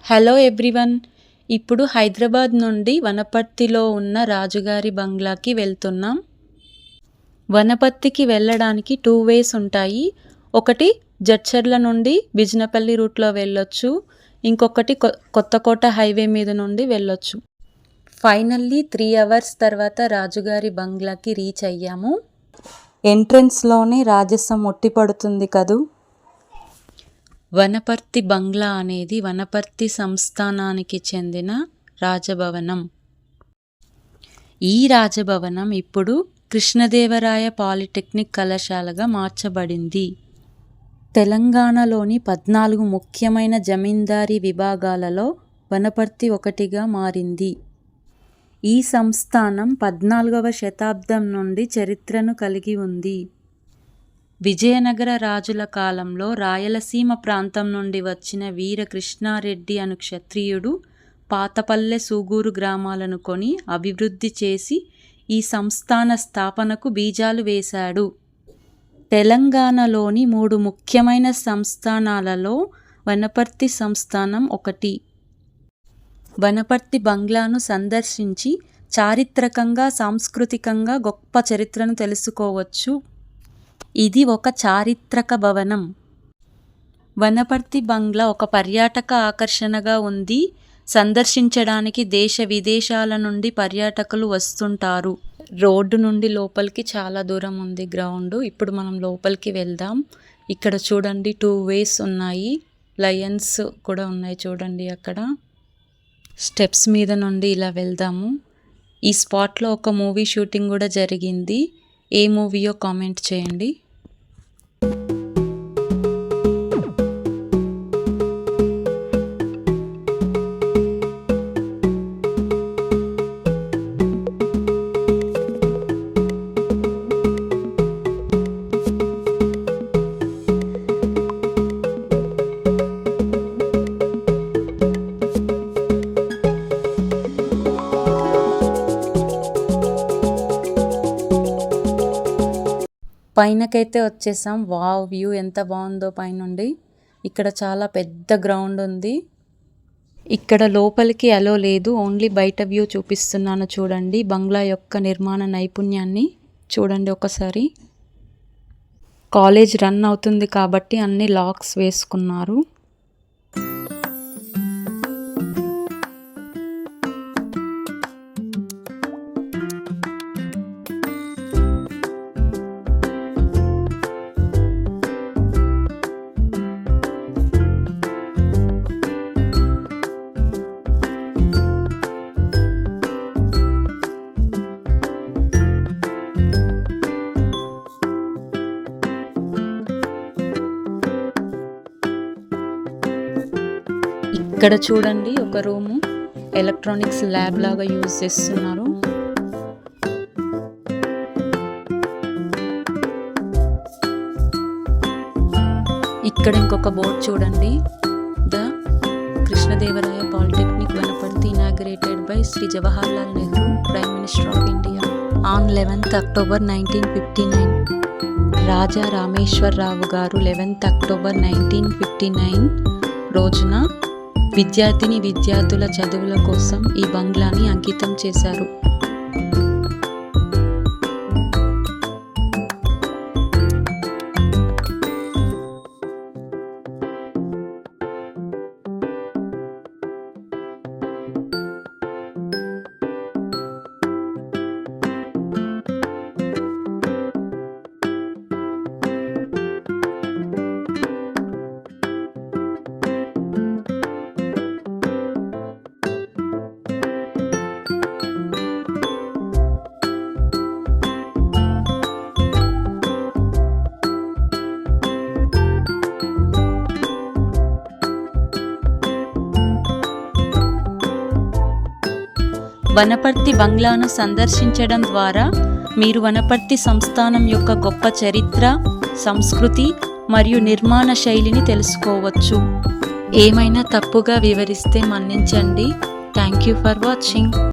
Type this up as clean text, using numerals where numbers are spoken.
Hello everyone. ఇప్పుడు హైదరాబాద్ నుండి వనపర్తిలో ఉన్న రాజుగారి బంగ్లాకి వెళ్తున్నాం. వనపర్తికి వెళ్ళడానికి 2 వేస్ ఉంటాయి. ఒకటి జడ్చర్ల నుండి బిజినపల్లి రూట్లో వెళ్ళొచ్చు, ఇంకొకటి కొత్తకోట హైవే మీద నుండి వెళ్ళొచ్చు. ఫైనల్లీ 3 అవర్స్ తర్వాత రాజుగారి బంగ్లాకి రీచ్ అయ్యాము. ఎంట్రన్స్లోనే రాజసం ఒట్టిపడుతుంది కదూ. వనపర్తి బంగ్లా అనేది వనపర్తి సంస్థానానికి చెందిన రాజభవనం. ఈ రాజభవనం ఇప్పుడు కృష్ణదేవరాయ పాలిటెక్నిక్ కళాశాలగా మార్చబడింది. తెలంగాణలోని 14 ముఖ్యమైన జమీందారీ విభాగాలలో వనపర్తి ఒకటిగా మారింది. ఈ సంస్థానం 14వ శతాబ్దం నుండి చరిత్రను కలిగి ఉంది. విజయనగర రాజుల కాలంలో రాయలసీమ ప్రాంతం నుండి వచ్చిన వీర కృష్ణారెడ్డి అను క్షత్రియుడు పాతపల్లె, సూగూరు గ్రామాలను కొని అభివృద్ధి చేసి ఈ సంస్థాన స్థాపనకు బీజాలు వేశాడు. తెలంగాణలోని 3 ముఖ్యమైన సంస్థానాలలో వనపర్తి సంస్థానం ఒకటి. వనపర్తి బంగ్లాను సందర్శించి చారిత్రకంగా, సాంస్కృతికంగా గొప్ప చరిత్రను తెలుసుకోవచ్చు. ఇది ఒక చారిత్రక భవనం. వనపర్తి బంగ్లా ఒక పర్యాటక ఆకర్షణగా ఉంది. సందర్శించడానికి దేశ విదేశాల నుండి పర్యాటకులు వస్తుంటారు. రోడ్డు నుండి లోపలికి చాలా దూరం ఉంది గ్రౌండ్. ఇప్పుడు మనం లోపలికి వెళ్దాం. ఇక్కడ చూడండి 2 వేస్ ఉన్నాయి. లయన్స్ కూడా ఉన్నాయి చూడండి. అక్కడ స్టెప్స్ మీద నుండి ఇలా వెళ్దాము. ఈ స్పాట్లో ఒక మూవీ షూటింగ్ కూడా జరిగింది. ఏ మూవీయో కామెంట్ చేయండి. పైనకైతే వచ్చేసాం. వావ్, వ్యూ ఎంత బాగుందో పైనుండి. ఇక్కడ చాలా పెద్ద గ్రౌండ్ ఉంది. ఇక్కడ లోపలికి అలో లేదు, ఓన్లీ బయట వ్యూ చూపిస్తున్నాను చూడండి. బంగ్లా యొక్క నిర్మాణ నైపుణ్యాన్ని చూడండి ఒకసారి. కాలేజ్ రన్ అవుతుంది కాబట్టి అన్ని లాక్స్ వేసుకున్నారు. ఇక్కడ చూడండి ఒక రూము, ఎలక్ట్రానిక్స్ ల్యాబ్ లాగా యూజ్ చేస్తున్నారు. ఇక్కడ ఇంకొక బోర్డ్ చూడండి. The Krishnadevaraya polytechnic Wanaparthy inaugurated by Shri Jawaharlal Nehru, prime minister of India on 11th October 1959. Raja Rameshwar Rao గారు 11th October 1959 రోజున విద్యార్థుల చదువుల కోసం ఈ బంగ్లాని అంకితం చేశారు. వనపర్తి బంగ్లాను సందర్శించడం ద్వారా మీరు వనపర్తి సంస్థానం యొక్క గొప్ప చరిత్ర, సంస్కృతి మరియు నిర్మాణ శైలిని తెలుసుకోవచ్చు. ఏమైనా తప్పుగా వివరిస్తే మన్నించండి. Thank you for watching.